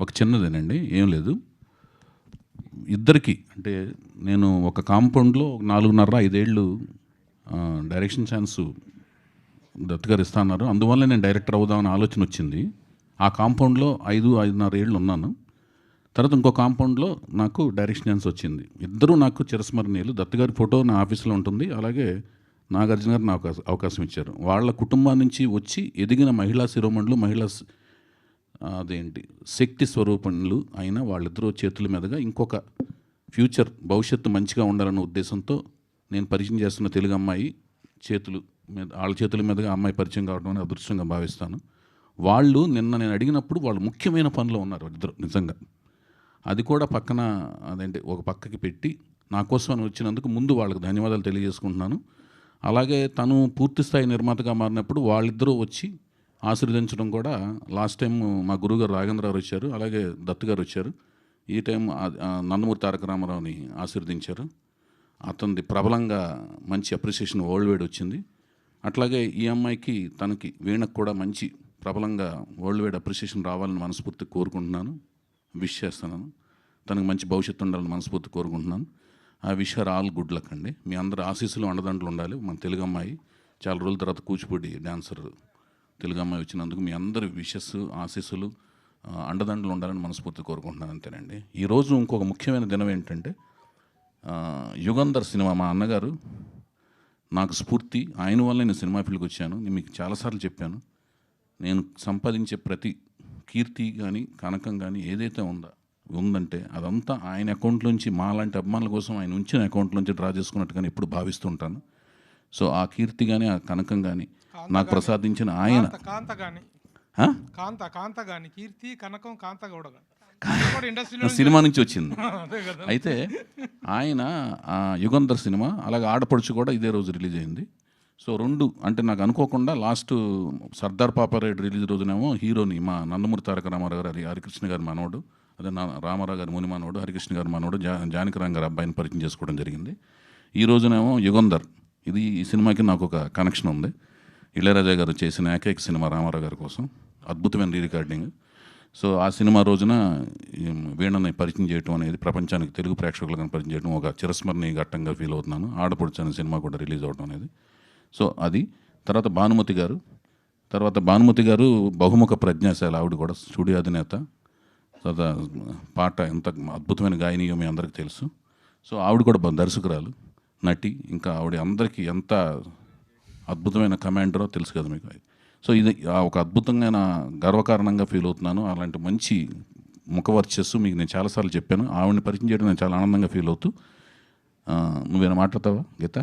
ఒక చిన్నదేనండి, ఏం లేదు. ఇద్దరికి అంటే నేను ఒక కాంపౌండ్లో 4.5 ఏళ్ళు డైరెక్షన్ ఛాన్స్ దత్ గారు ఇస్తా అన్నారు. అందువల్ల నేను డైరెక్టర్ అవుదామని ఆలోచన వచ్చింది. ఆ కాంపౌండ్లో 5.5 ఏళ్ళు ఉన్నాను. తర్వాత ఇంకో కాంపౌండ్లో నాకు డైరెక్షన్ ఛాన్స్ వచ్చింది. ఇద్దరూ నాకు చిరస్మరణీయులు. దత్ గారి ఫోటో నా ఆఫీస్లో ఉంటుంది. అలాగే నాగార్జున గారు నాకు అవకాశం ఇచ్చారు. వాళ్ళ కుటుంబం నుంచి వచ్చి ఎదిగిన మహిళా శిరోమణులు, అదేంటి శక్తి స్వరూపణులు అయిన వాళ్ళిద్దరూ చేతుల మీదుగా ఇంకొక ఫ్యూచర్ భవిష్యత్తు మంచిగా ఉండాలన్న ఉద్దేశంతో నేను పరిచయం చేస్తున్న తెలుగు అమ్మాయి వాళ్ళ చేతుల మీదుగా అమ్మాయి పరిచయం కావడం అని అదృష్టంగా భావిస్తాను. వాళ్ళు నిన్న నేను అడిగినప్పుడు వాళ్ళు ముఖ్యమైన పనిలో ఉన్నారు ఇద్దరు నిజంగా. అది కూడా పక్కన ఒక పక్కకి పెట్టి నా కోసం అని వచ్చినందుకు ముందు వాళ్ళకి ధన్యవాదాలు తెలియజేసుకుంటున్నాను. అలాగే తను పూర్తిస్థాయి నిర్మాతగా మారినప్పుడు వాళ్ళిద్దరూ వచ్చి ఆశీర్వదించడం కూడా. లాస్ట్ టైం మా గురువుగారు రాఘవేంద్రరావు వచ్చారు, అలాగే దత్ గారు వచ్చారు. ఈ టైం నందమూరి తారక రామారావుని ఆశీర్వదించారు. అతనిది ప్రబలంగా మంచి అప్రిసియేషన్ వరల్డ్ వైడ్ వచ్చింది. అట్లాగే ఈ అమ్మాయికి తనకి వీణకు కూడా మంచి ప్రబలంగా వరల్డ్ వైడ్ అప్రిసియేషన్ రావాలని మనస్ఫూర్తిగా కోరుకుంటున్నాను, విష్ చేస్తున్నాను. తనకు మంచి భవిష్యత్తు ఉండాలని మనస్ఫూర్తి కోరుకుంటున్నాను. ఆ wish her all good luck అండి. మీ అందరు ఆశీస్సులు అండదండలు ఉండాలి. మన తెలుగు అమ్మాయి చాలా రోజుల తర్వాత కూచిపూడి డాన్సర్ తెలుగు అమ్మాయి వచ్చినందుకు మీ అందరి విషెస్, ఆశీస్సులు, అండదండలు ఉండాలని మనస్ఫూర్తి కోరుకుంటున్నాను. అంతేనండి. ఈరోజు ఇంకొక ముఖ్యమైన దినం ఏంటంటే యుగంధర్ సినిమా. మా అన్నగారు నాకు స్ఫూర్తి. ఆయన వల్ల నేను సినిమా ఫీల్డ్కి వచ్చాను. నేను మీకు చాలాసార్లు చెప్పాను, నేను సంపాదించే ప్రతి కీర్తి కానీ కనకం కానీ ఏదైతే ఉందంటే అదంతా ఆయన అకౌంట్లోంచి, మా లాంటి అభిమానుల కోసం ఆయన ఉంచిన అకౌంట్లోంచి డ్రా చేసుకున్నట్టుగా ఎప్పుడు భావిస్తుంటాను. సో ఆ కీర్తి కానీ ఆ కనకం కానీ నాకు ప్రసాదించిన ఆయన కీర్తి కనకం సినిమా నుంచి వచ్చింది. అయితే ఆయన యుగంధర్ సినిమా, అలాగే ఆడపడుచు కూడా ఇదే రోజు రిలీజ్ అయింది. సో రెండు అంటే నాకు అనుకోకుండా లాస్ట్ సర్దార్ పాపారాయుడు రిలీజ్ రోజునేమో హీరోని మా నందమూరి తారక రామారావు గారు, హరికృష్ణ గారి మనవడు, అదే రామారావు గారి ముని మనవడు, హరికృష్ణ గారి మనవడు జానకిరామ్ గారి అబ్బాయిని పరిచయం చేసుకోవడం జరిగింది. ఈ రోజునేమో యుగంధర్. ఈ సినిమాకి నాకు ఒక కనెక్షన్ ఉంది. ఇళయరాజా గారు చేసిన ఏకైక సినిమా రామారావు గారి కోసం, అద్భుతమైన రీరికార్డింగ్. సో ఆ సినిమా రోజున వీణని పరిచయం చేయడం అనేది ప్రపంచానికి, తెలుగు ప్రేక్షకులకు పరిచయం చేయడం ఒక చిరస్మరణీయ ఘట్టంగా ఫీల్ అవుతున్నాను. ఆడపడుచు అనే సినిమా కూడా రిలీజ్ అవడం అనేది. సో అది. తర్వాత భానుమతి గారు బహుముఖ ప్రజ్ఞాశాల. ఆవిడ కూడా స్టూడియో అధినేత. తర్వాత పాట ఎంత అద్భుతమైన గాయనియో మీ అందరికీ తెలుసు. సో ఆవిడ కూడా దర్శకురాలు, నటి. ఇంకా ఆవిడ అందరికీ ఎంత అద్భుతమైన కమాండరో తెలుసు కదా మీకు. సో ఇది ఒక అద్భుతంగా గర్వకారణంగా ఫీల్ అవుతున్నాను. అలాంటి మంచి ముఖవర్చస్సు మీకు నేను చాలాసార్లు చెప్పాను. ఆవిడని పరిచయం చేయడం నేను చాలా ఆనందంగా ఫీల్ అవుతూ. నువ్వేనా మాట్లాడతావా గీత?